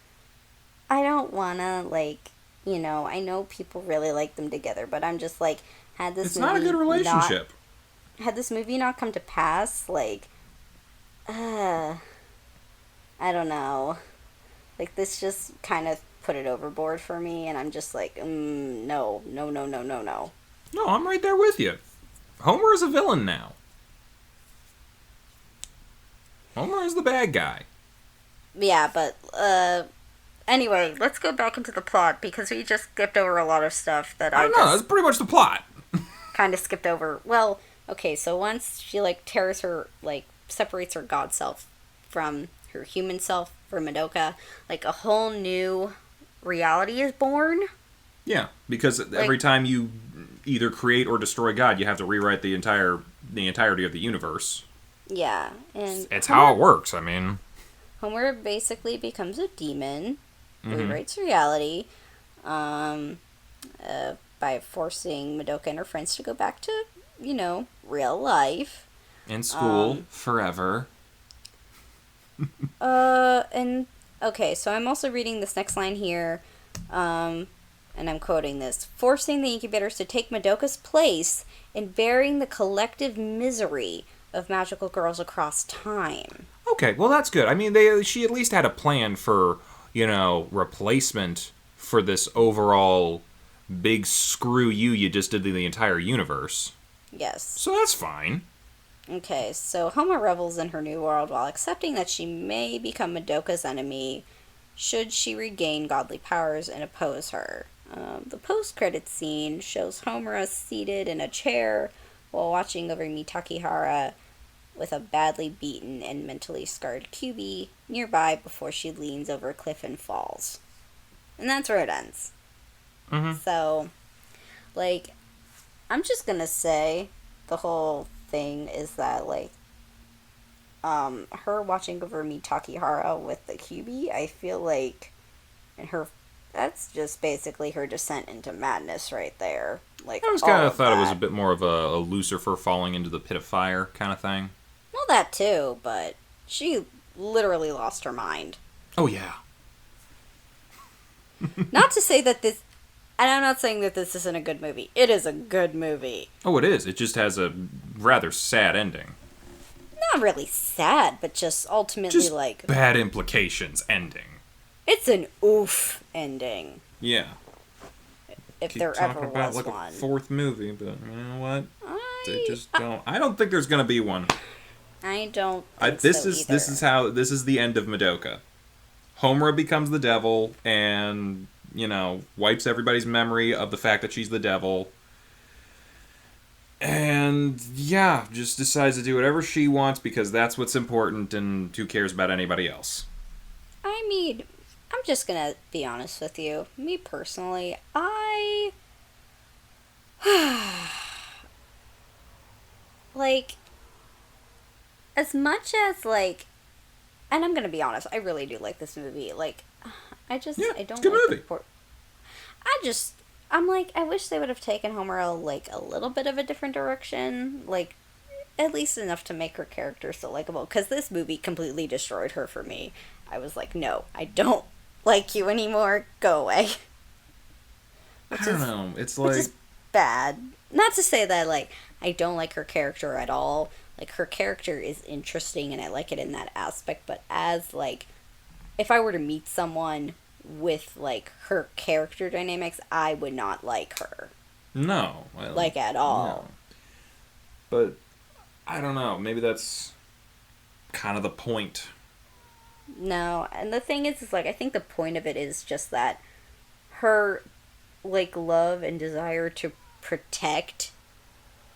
I don't wanna, like, I know people really like them together, but I'm just like, had this It's movie not a good relationship. had this movie not come to pass, like, I don't know. Like, this just kind of put it overboard for me, and I'm just like, no, no, no, no, no, no. No, I'm right there with you. Homer is a villain now. Homer is the bad guy. Yeah, but, anyway, let's go back into the plot, because we just skipped over a lot of stuff that I don't know, that's pretty much the plot. kind of skipped over. Well, okay, so once she, like, tears her, like, separates her god self from her human self for Madoka, like, a whole new reality is born. Yeah, because every time you either create or destroy God, you have to rewrite the entirety of the universe. Yeah, and It's how it works, I mean. Homer basically becomes a demon, rewrites reality, by forcing Madoka and her friends to go back to, real life. In school, forever. And, okay, so I'm also reading this next line here, and I'm quoting this. Forcing the incubators to take Madoka's place in bearing the collective misery of magical girls across time. Okay, well that's good. I mean, she at least had a plan for, replacement for this overall big screw you just did to the entire universe. Yes. So that's fine. Okay, so Homer revels in her new world while accepting that she may become Madoka's enemy should she regain godly powers and oppose her. The post-credits scene shows Homer seated in a chair while watching over Mitakihara with a badly beaten and mentally scarred Kyubi nearby before she leans over a cliff and falls. And that's where it ends. Mm-hmm. So, like, I'm just gonna say the whole thing is that, like, her watching over Mitakihara with the Kyubi, I feel like, that's just basically her descent into madness right there. Like, I was kind of thought it was a bit more of a Lucifer falling into the pit of fire kind of thing. Well, that too, but she literally lost her mind. Oh, yeah. Not to say that this... And I'm not saying that this isn't a good movie. It is a good movie. Oh, it is. It just has a rather sad ending. Not really sad, but just ultimately, Just like... bad implications ending. It's an oof ending. Yeah. If Keep there talking ever about was like one. a fourth movie, but you know what? They just don't. I don't think there's gonna be one. I don't think This so is either. this is the end of Madoka. Homura becomes the devil and, wipes everybody's memory of the fact that she's the devil. And, yeah, just decides to do whatever she wants because that's what's important and who cares about anybody else. I mean, I'm just gonna be honest with you. Me personally, like, as much as, like, and I'm gonna be honest, I really do like this movie. Like, I don't it's a good like movie. I'm like, I wish they would have taken Homer like a little bit of a different direction. Like, at least enough to make her character so likable. Because this movie completely destroyed her for me. I was like, no, I don't like you anymore. Go away. I don't know. It's which like... is bad. Not to say that, like, I don't like her character at all. Like, her character is interesting and I like it in that aspect. But as, like, if I were to meet someone with, like, her character dynamics, I would not like her. No. Like, at all. No. But, I don't know. Maybe that's kind of the point. No. And the thing is, like, I think the point of it is just that her, like, love and desire to protect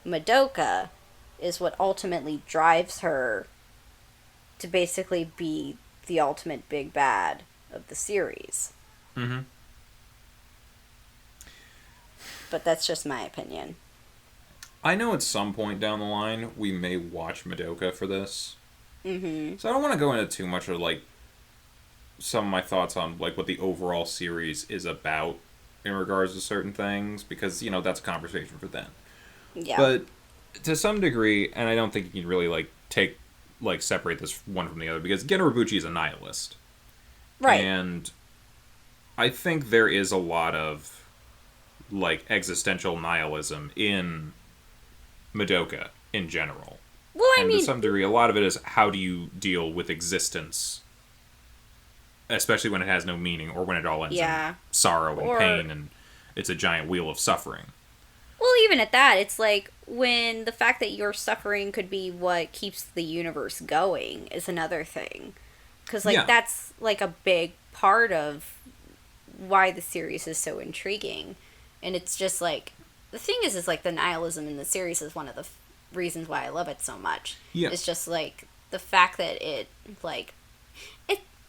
Madoka is what ultimately drives her to basically be the ultimate big bad of the series. Mm-hmm. But that's just my opinion. I know at some point down the line we may watch Madoka for this. Mm-hmm. So I don't want to go into too much of, like, some of my thoughts on, like, what the overall series is about in regards to certain things, because, you know, that's a conversation for then. Yeah. But to some degree, and I don't think you can really, like, separate this one from the other, because Gen Urobuchi is a nihilist. Right. And I think there is a lot of, like, existential nihilism in Madoka in general. Well, I mean, to some degree, a lot of it is how do you deal with existence, especially when it has no meaning, or when it all ends in sorrow and pain, and it's a giant wheel of suffering. Well, even at that, it's like, when the fact that your suffering could be what keeps the universe going is another thing. Because, like, that's, like, a big part of why the series is so intriguing. And it's just, like, the thing is, like, the nihilism in the series is one of the reasons why I love it so much. Yeah. It's just, like, the fact that it, like,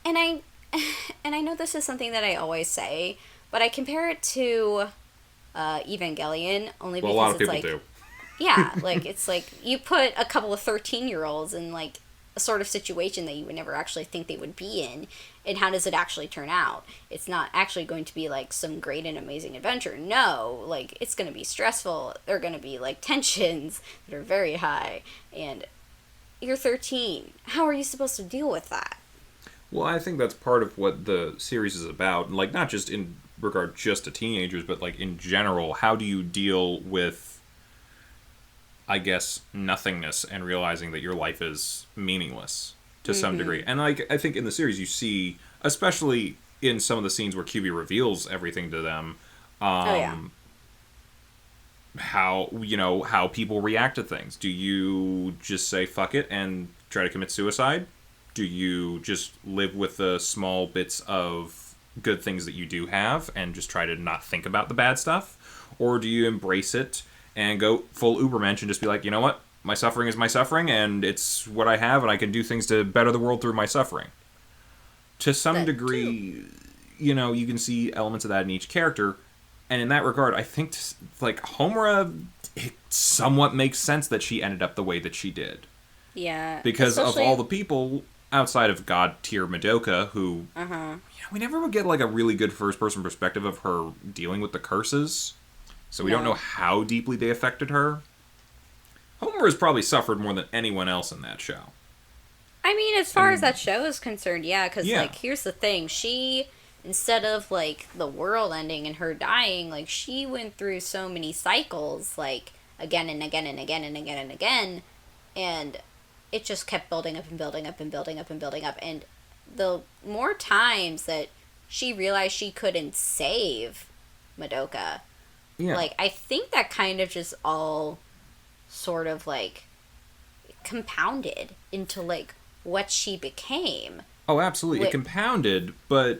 and I know this is something that I always say, but I compare it to Evangelion, only because a lot of it's people like... do. Yeah, like, it's like, you put a couple of 13-year-olds in, like, a sort of situation that you would never actually think they would be in, and how does it actually turn out? It's not actually going to be, like, some great and amazing adventure. No, like, it's going to be stressful. There are going to be, like, tensions that are very high, and you're 13. How are you supposed to deal with that? Well, I think that's part of what the series is about, like, not just in regard just to teenagers, but, like, in general, how do you deal with, I guess, nothingness and realizing that your life is meaningless to some degree. And, like, I think in the series you see, especially in some of the scenes where QB reveals everything to them, how people react to things. Do you just say fuck it and try to commit suicide? Do you just live with the small bits of good things that you do have and just try to not think about the bad stuff? Or do you embrace it and go full Ubermensch and just be like, you know what? My suffering is my suffering, and it's what I have, and I can do things to better the world through my suffering. To some degree, you know, you can see elements of that in each character, and in that regard, I think, like, Homura, it somewhat makes sense that she ended up the way that she did. Yeah. Because of all the people outside of God-tier Madoka, who, you know, we never would get, like, a really good first-person perspective of her dealing with the curses. So we don't know how deeply they affected her. Homer has probably suffered more than anyone else in that show. I mean, as far as that show is concerned, yeah, because, like, here's the thing. She, instead of, like, the world ending and her dying, like, she went through so many cycles, like, again and again and again and again and again, and it just kept building up and building up and building up and building up, and the more times that she realized she couldn't save Madoka, like, I think that kind of just all sort of, like, compounded into, like, what she became. Oh, absolutely. It compounded, but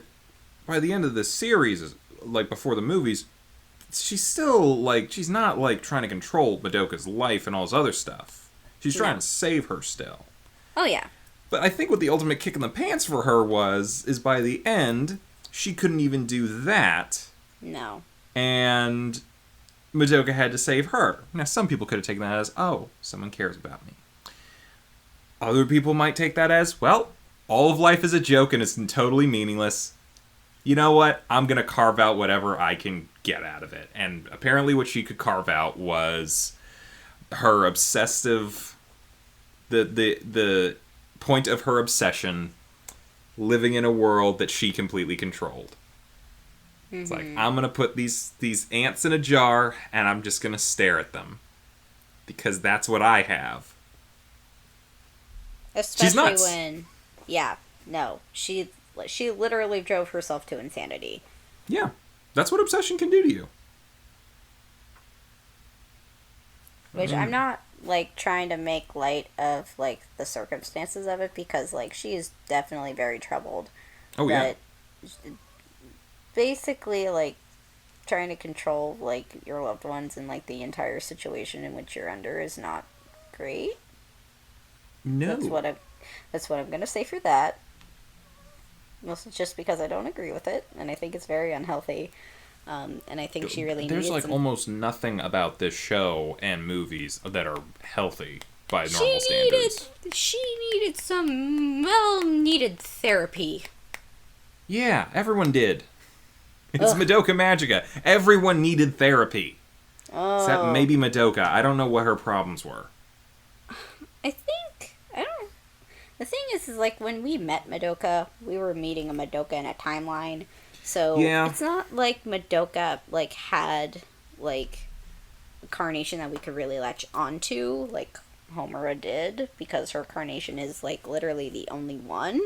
by the end of the series, like, before the movies, she's still, like, she's not, like, trying to control Madoka's life and all this other stuff. She's trying to save her still. Oh, yeah. But I think what the ultimate kick in the pants for her is by the end, she couldn't even do that. No. And Madoka had to save her. Now, some people could have taken that as, oh, someone cares about me. Other people might take that as, well, all of life is a joke and it's totally meaningless. You know what? I'm going to carve out whatever I can get out of it. And apparently what she could carve out was her obsessive the point of her obsession, living in a world that she completely controlled. It's like, I'm gonna put these ants in a jar, and I'm just gonna stare at them. Because that's what I have. Especially She's nuts. when... Yeah, no. She literally drove herself to insanity. Yeah. That's what obsession can do to you. Which I'm not, like, trying to make light of, like, the circumstances of it, because, like, she is definitely very troubled. Oh, yeah. But basically, like, trying to control, like, your loved ones and, like, the entire situation in which you're under is not great. No. That's what I'm gonna say for that. Mostly just because I don't agree with it, and I think it's very unhealthy. And I think she really There's, needs like, almost nothing about this show and movies that are healthy by normal standards. She needed some well-needed therapy. Yeah, everyone did. It's Madoka Magica. Everyone needed therapy. Except maybe Madoka. I don't know what her problems were. The thing is like, when we met Madoka, we were meeting a Madoka in a timeline. So, It's not like Madoka, like, had, like, a carnation that we could really latch onto, like Homura did, because her carnation is, like, literally the only one.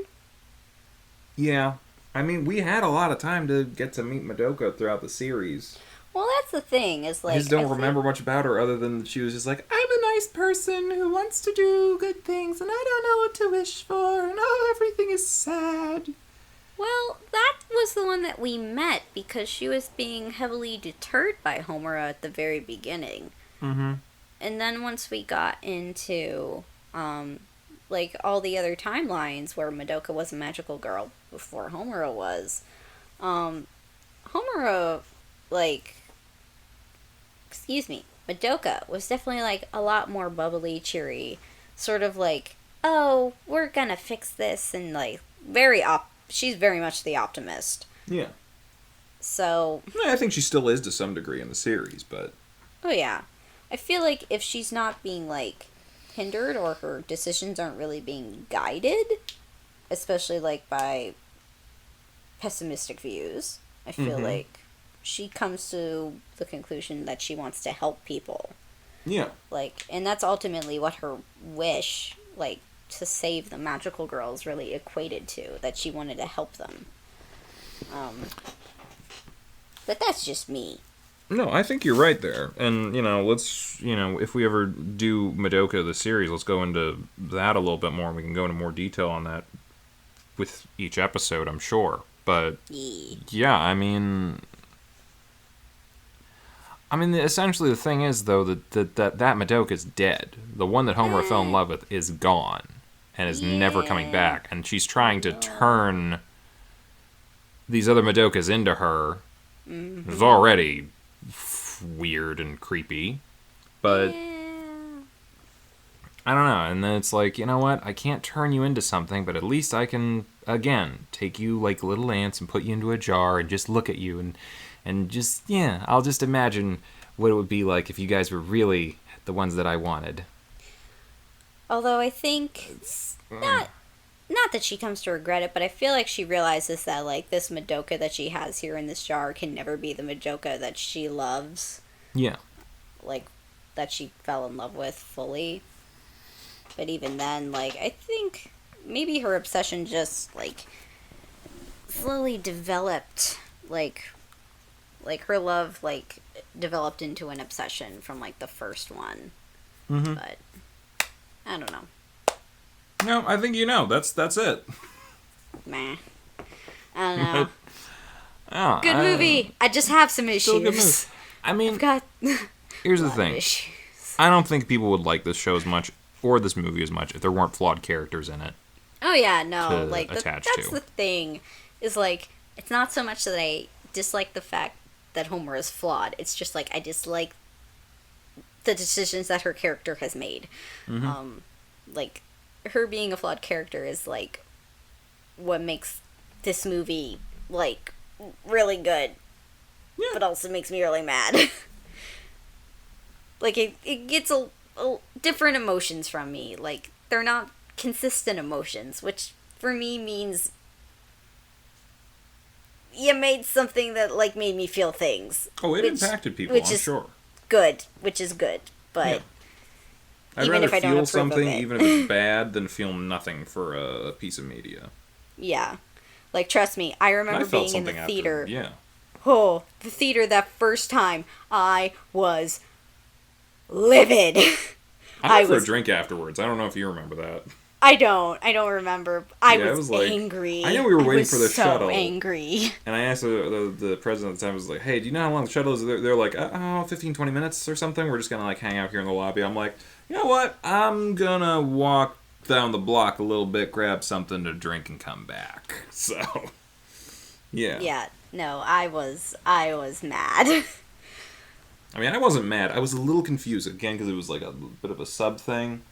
Yeah. I mean, we had a lot of time to get to meet Madoka throughout the series. Well, that's the thing, is, like... I just don't remember much about her other than she was just like, I'm a nice person who wants to do good things, and I don't know what to wish for, and everything is sad. Well, that was the one that we met, because she was being heavily deterred by Homura at the very beginning. Mm-hmm. And then once we got into, like, all the other timelines where Madoka was a magical girl before Homura was, Homura, like... Madoka was definitely, like, a lot more bubbly, cheery. Sort of like, oh, we're gonna fix this, and, like, she's very much the optimist. Yeah. So... I think she still is to some degree in the series, but... Oh, yeah. I feel like if she's not being, like, hindered, or her decisions aren't really being guided, especially, like, by pessimistic views, I feel like she comes to the conclusion that she wants to help people. Yeah. Like, and that's ultimately what her wish, like, to save the magical girls really equated to, that she wanted to help them. But that's just me. No, I think you're right there. And, let's, if we ever do Madoka the series, let's go into that a little bit more, and we can go into more detail on that with each episode, I'm sure. But, yeah, I mean, essentially the thing is, though, that Madoka's dead. The one that Homura fell in love with is gone and is never coming back. And she's trying to turn these other Madokas into her. It's already weird and creepy. But I don't know. And then it's like, you know what? I can't turn you into something, but at least I can, again, take you like little ants and put you into a jar and just look at you and just, I'll just imagine what it would be like if you guys were really the ones that I wanted. Although I think, not that she comes to regret it, but I feel like she realizes that, like, this Madoka that she has here in this jar can never be the Madoka that she loves. Yeah. Like, that she fell in love with fully. But even then, like, I think maybe her obsession just, like, slowly developed, like her love, like, developed into an obsession from, like, the first one. But I don't know. No, I think that's it. Meh. I don't know. Good movie. I just have some issues. Still a good movie. I mean, I've got here's the thing. I don't think people would like this show as much, or this movie as much, if there weren't flawed characters in it. Oh yeah, no. Like, that's the thing. Is, like, it's not so much that I dislike the fact that Homura is flawed. It's just, like, I dislike the decisions that her character has made. Like, her being a flawed character is, like, what makes this movie, like, really good. Yeah. But also makes me really mad. Like, it gets a different emotions from me. Like, they're not consistent emotions, which for me means you made something that like made me feel things. Oh, it impacted people, I'm sure. Which is good, but Yeah. I'd even rather if I don't feel approve something, of it. even if it's bad, than feel nothing for a piece of media. Yeah. Like, trust me, I And remember I felt being in the something theater. after. Yeah. Oh, the theater that first time. I was livid. I I went for a was. drink afterwards. I don't know if you remember that. I don't. I don't remember. I Yeah, it was was like, angry. I know we were waiting was for the so shuttle. Angry. And I asked the president at the time, I was like, hey, do you know how long the shuttle is? They're like, 15, 20 minutes or something. We're just going to like hang out here in the lobby. I'm like, you know what? I'm going to walk down the block a little bit, grab something to drink, and come back. So, yeah. Yeah. No, I was mad. I mean, I wasn't mad. I was a little confused, again, because it was like a bit of a sub thing.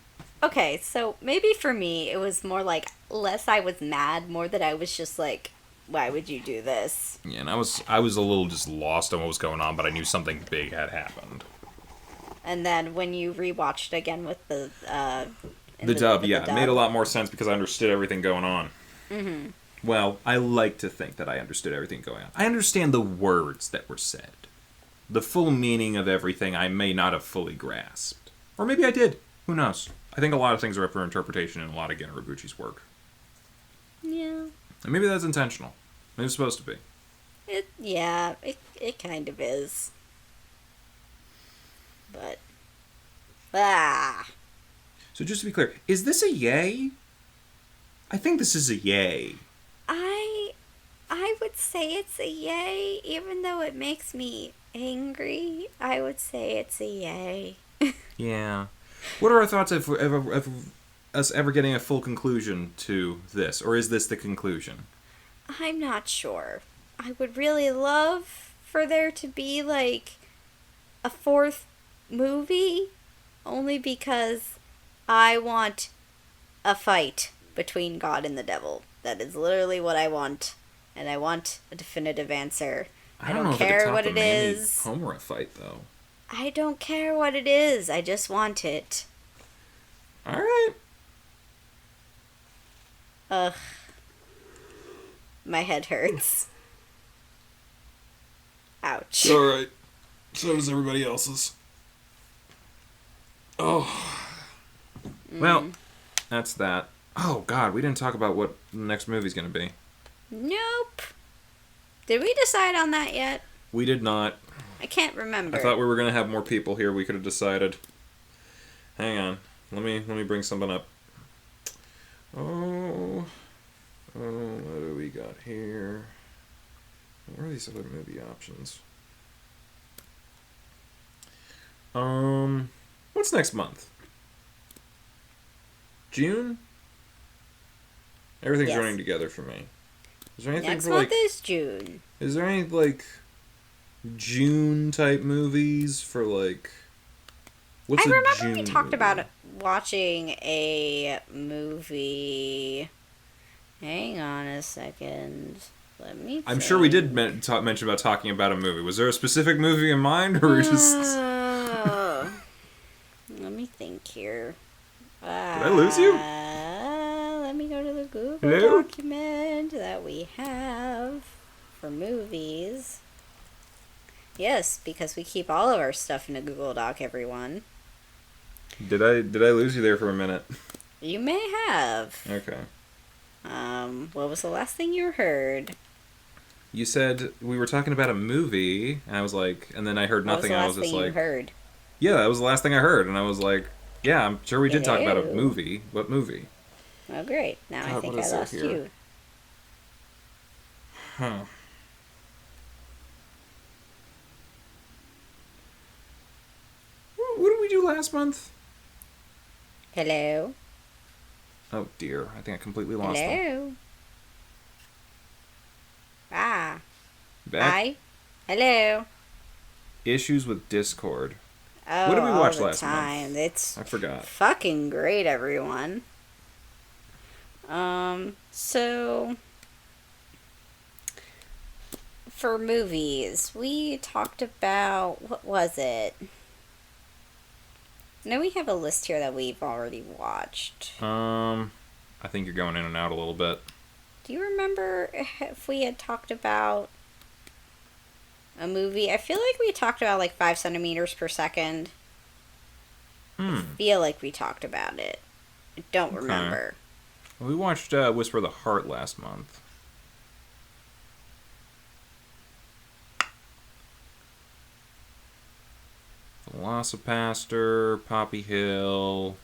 Okay, so maybe for me it was more like less I was mad, more that I was just like, why would you do this? Yeah, and I was a little just lost on what was going on, but I knew something big had happened. And then when you rewatched again with the Dub, with yeah, the it made dub. a lot more sense because I understood everything going on. Mm-hmm. Well, I like to think that I understood everything going on. I understand the words that were said. The full meaning of everything I may not have fully grasped. Or maybe I did. Who knows? I think a lot of things are up for interpretation in a lot of Gen Haraguchi's work. Yeah. And maybe that's intentional. Maybe it's supposed to be. It kind of is. But So just to be clear, is this a yay? I think this is a yay. I would say it's a yay, even though it makes me angry. I would say it's a yay. Yeah. What are our thoughts of us ever getting a full conclusion to this? Or is this the conclusion? I'm not sure. I would really love for there to be like a fourth movie, only because I want a fight between God and the devil. That is literally what I want, and I want a definitive answer. I don't know if care could top what the it Manny is. Homura fight, though. I don't care what it is. I just want it. All right. Ugh. My head hurts. Ouch. All right. So does everybody else's. Oh. Well, that's that. Oh, God, we didn't talk about what the next movie's going to be. Nope. Did we decide on that yet? We did not. I can't remember. I thought we were going to have more people here. We could have decided. Hang on. Let me bring something up. Oh, what do we got here? What are these other movie options? What's next month? June? Everything's Yes. running together for me. Is there anything Next for month like? is June. Is there any like June type movies for like? What's I a remember June we talked movie? about watching a movie. Hang on a second. Let me. I'm sure we did think. mention about talking about a movie. Was there a specific movie in mind, or were we just? Let me think here. Did I lose you? Let me go to the Google Hello? document that we have for movies. Yes, because we keep all of our stuff in a Google Doc, everyone. Did I lose you there for a minute? You may have. Okay. What was the last thing you heard? You said we were talking about a movie, and I was like, and then I heard nothing. What And I was was the last just thing like, you heard? yeah, that was the last thing I heard, and I was like, yeah, I'm sure we did talk about a Hello? movie. What movie? Oh, great. Now I God, think what I is there lost here? you. Huh. What did we do last month? Hello? Oh dear, I think I completely lost them. Hello? Ah. Back. Hi? Hello? Issues with Discord. Oh, What did we all watch the last time. month? It's I forgot. fucking great, everyone. So for movies, we talked about, what was it? No, we have a list here that we've already watched. I think you're going in and out a little bit. Do you remember if we had talked about a movie? I feel like we talked about like 5 centimeters per second. I feel like we talked about it. I don't remember. We watched Whisper of the Heart last month. Velocipaster, Poppy Hill,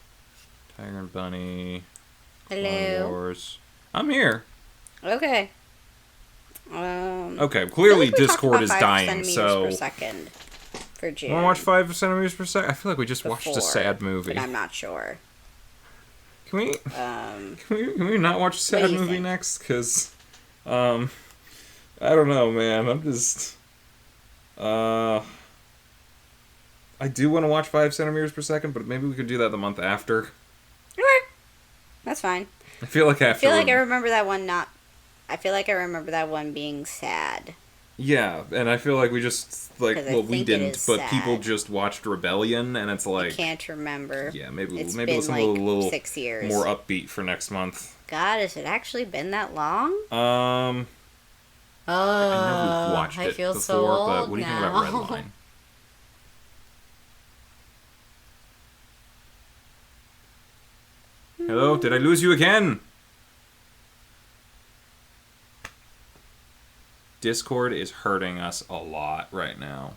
Tiger and Bunny, Clone Hello. Wars. I'm here. Okay. Okay, clearly Discord is dying, so... per second for June. You want to watch 5 centimeters per second? I feel like we just watched a sad movie. But I'm not sure. Can we... Can we not watch a sad movie next? Because, I don't know, man. I'm just... I do want to watch 5 centimeters per second, but maybe we could do that the month after. Okay. That's fine. I feel like after... I remember that one I feel like I remember that one being sad. Yeah, and I feel like we just, like, well, we didn't, but sad. People just watched Rebellion, and it's like... I can't remember. Yeah, maybe it's been been like a little 6 years. More upbeat for next month. God, has it actually been that long? I know we've watched it feel before, so old but what do you think about Redline? Hello? Did I lose you again? Discord is hurting us a lot right now.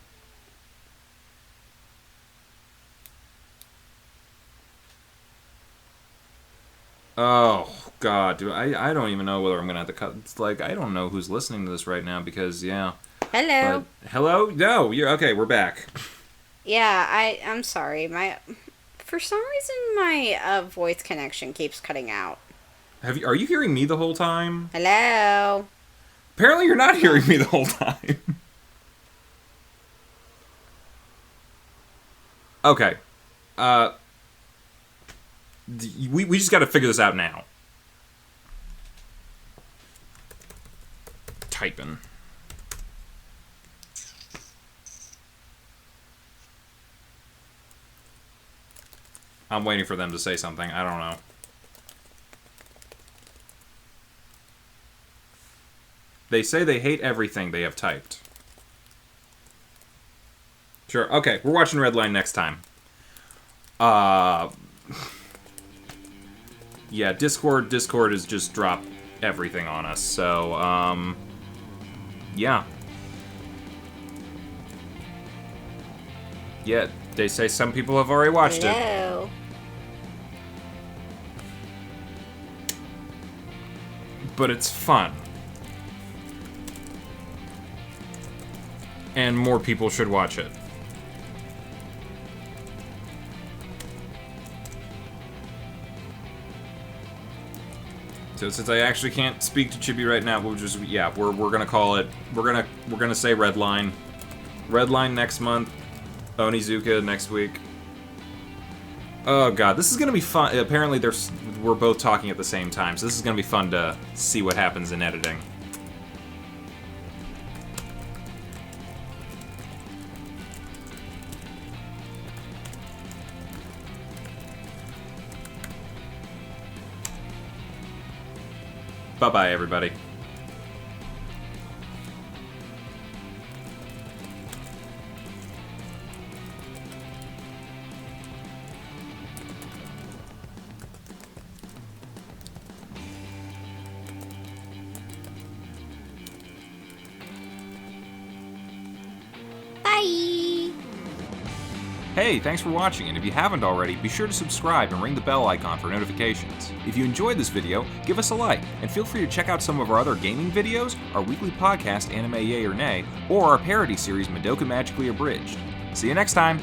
Oh, God, dude. I don't even know whether I'm going to have to cut. It's like, I don't know who's listening to this right now because, yeah. Hello? But, hello? No, you're okay, we're back. Yeah, I'm sorry. For some reason, my voice connection keeps cutting out. Are you hearing me the whole time? Hello? Apparently you're not hearing me the whole time. Okay. We just gotta figure this out now. Typing. I'm waiting for them to say something. I don't know. They say they hate everything they have typed. Sure. Okay, we're watching Redline next time. Yeah, Discord has just dropped everything on us. So, yeah. Yeah, they say some people have already watched Hello? it. But it's fun. And more people should watch it. So since I actually can't speak to Chibi right now, we'll just we're gonna call it. We're gonna say Redline. Redline next month. Onizuka next week. Oh god, this is gonna be fun. Apparently we're both talking at the same time, so this is gonna be fun to see what happens in editing. Bye-bye, everybody. Bye! Hey, thanks for watching, and if you haven't already, be sure to subscribe and ring the bell icon for notifications. If you enjoyed this video, give us a like, and feel free to check out some of our other gaming videos, our weekly podcast, Anime Yay or Nay, or our parody series, Madoka Magically Abridged. See you next time!